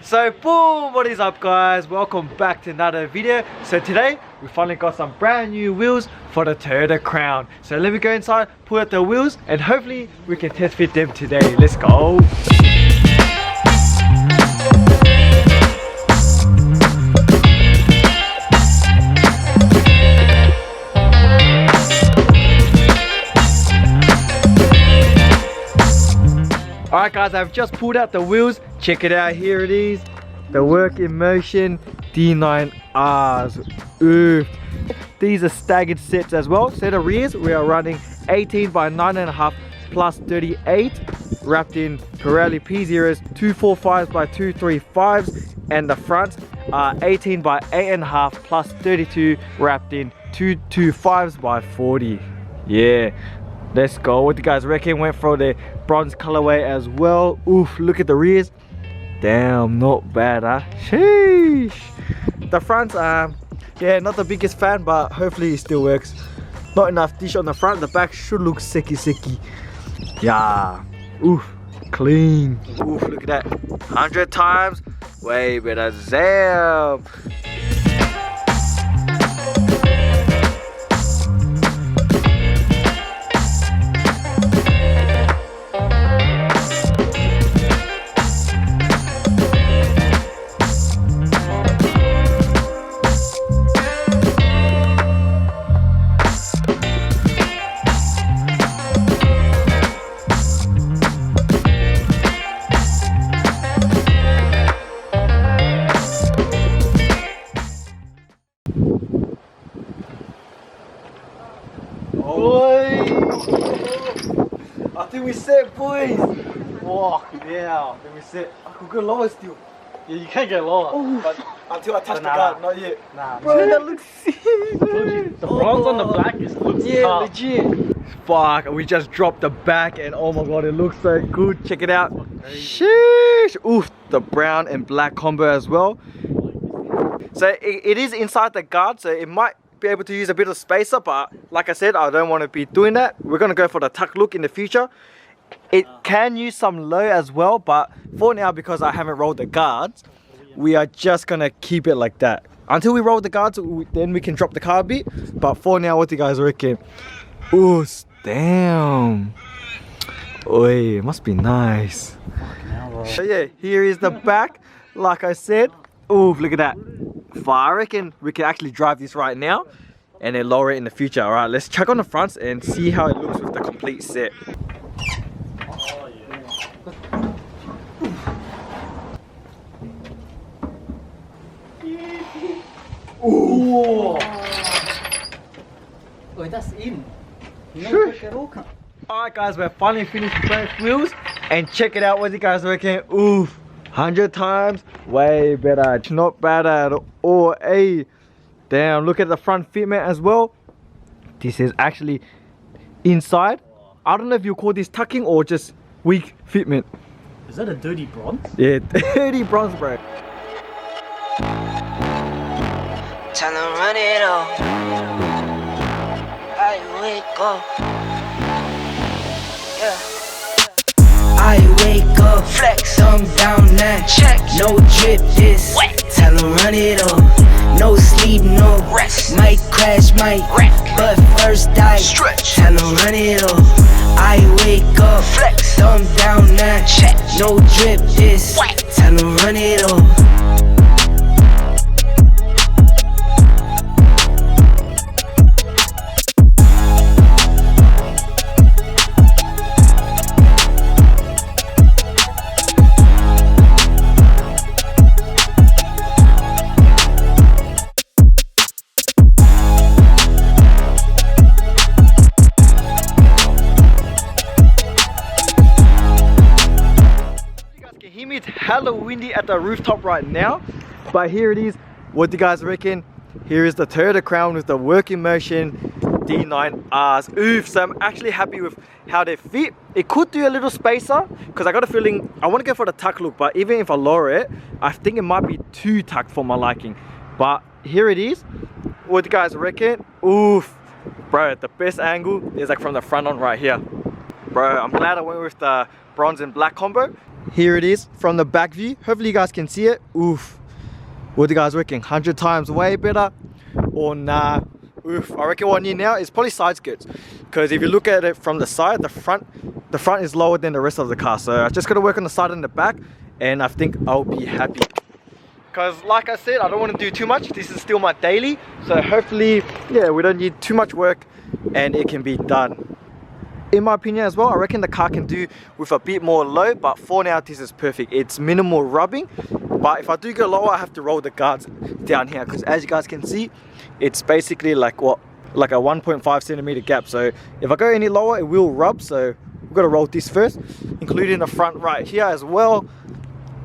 So boom, what is up guys, welcome back to another video. So today we finally got some brand new wheels for the Toyota Crown. So let me go inside, pull out the wheels, and hopefully we can test fit them today. Let's go. Alright guys, I've just pulled out the wheels. Check it out, here it is. The Work Emotion D9R's. Oof. These are staggered sets as well. So the rears, we are running 18 by 9.5 plus 38. Wrapped in Pirelli P0s, 245s by 235s. And the fronts are 18 by 8.5 plus 32. Wrapped in 225s by 40. Yeah. Let's go. What do you guys reckon? Went for the bronze colorway as well. Oof, look at the rears. Damn, not bad, huh? Sheesh. The fronts, yeah, not the biggest fan, but hopefully it still works. Not enough dish on the front. The back should look sicky. Yeah. Oof, clean. Oof, look at that. 100 times. Way better. Zam. I think we set, boys. Walk yeah. I think we set. I could go lower still. Yeah, you can't get lower. Oh. But until I touch the guard, not yet. Nah, bro, that looks sick. The bronze on the black looks tough. Legit. Fuck, we just dropped the back and oh my god, it looks so good. Check it out. Sheesh. Oof, the brown and black combo as well. So it is inside the guard, so it might be able to use a bit of spacer, but like I said, I don't want to be doing that. We're going to go for the tuck look in the future. It can use some low as well, but for now, because I haven't rolled the guards, we are just going to keep it like that. Until we roll the guards, then we can drop the car a bit. But for now, what do you guys reckon? Ooh, damn. Oi, it must be nice. So yeah, here is the back. Like I said, ooh, look at that. I reckon we can actually drive this right now and then lower it in the future. All right, let's check on the fronts and see how it looks with the complete set. Oh, yeah. Ooh. Oh, that's in. Alright guys, we're finally finished both wheels and check it out. What do you guys reckon? Oof. 100 times way better. It's not bad at all. Hey, damn, look at the front fitment as well. This is actually inside. I don't know if you call this tucking or just weak fitment. Is that a dirty bronze? Yeah, dirty bronze, bro. Time to run it off. I wake up. Yeah. I wake up, flex, thumb down now, check, no drip, this, wet. Tell them run it up, no sleep, no rest, might crash, might wreck, but first I stretch, tell them run it up. I wake up, flex, thumb down now, check, no drip, this, wet. Tell them run it up. It's hella windy at the rooftop right now, but here it is. What do you guys reckon? Here is the Toyota Crown with the Work Emotion D9R's. Oof, so I'm actually happy with how they fit. It could do a little spacer because I got a feeling I want to go for the tuck look, but even if I lower it, I think it might be too tucked for my liking. But here it is. What do you guys reckon? Oof, bro, the best angle is like from the front on right here. Bro, I'm glad I went with the bronze and black combo. here it is from the back view. Hopefully you guys can see it. Oof. What do you guys reckon? 100 times way better or nah? Oof. I reckon what I need now is probably side skirts, because if you look at it from the side, the front is lower than the rest of the car. So I just gotta work on the side and the back, and I think I'll be happy. Because like I said, I don't want to do too much. This is still my daily, so hopefully, yeah, we don't need too much work and it can be done. In my opinion as well, I reckon the car can do with a bit more load, but for now this is perfect. It's minimal rubbing, but if I do go lower, I have to roll the guards down here, because as you guys can see, it's basically like what, like a 1.5 centimeter gap. So if I go any lower, it will rub. So we've got to roll this first, including the front right here as well.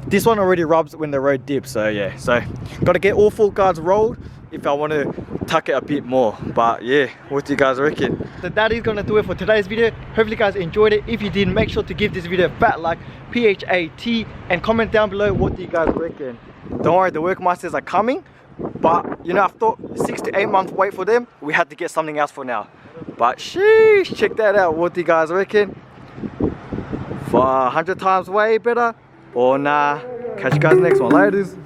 This one already rubs when the road dips, so yeah, so got to get all 4 guards rolled if I want to tuck it a bit more. But yeah, what do you guys reckon? So that is gonna do it for today's video. Hopefully you guys enjoyed it. If you did, make sure to give this video a fat like, PHAT, and comment down below what do you guys reckon. Don't worry, the Workmasters are coming, but you know, after 6 to 8 months wait for them, we had to get something else for now. But sheesh, check that out. What do you guys reckon? For 100 times way better or nah? Catch you guys next one. Laters.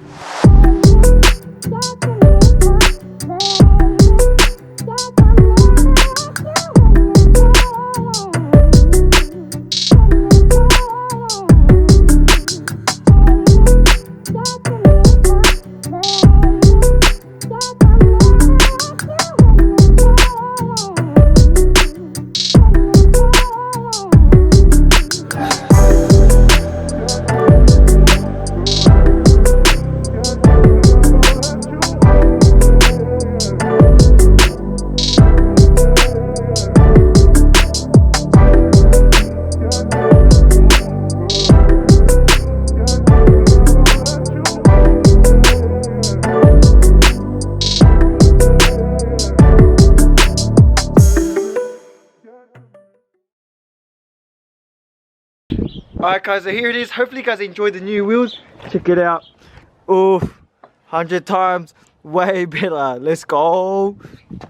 Alright guys, so here it is. Hopefully you guys enjoyed the new wheels. Check it out. Oof, 100 times way better. Let's go.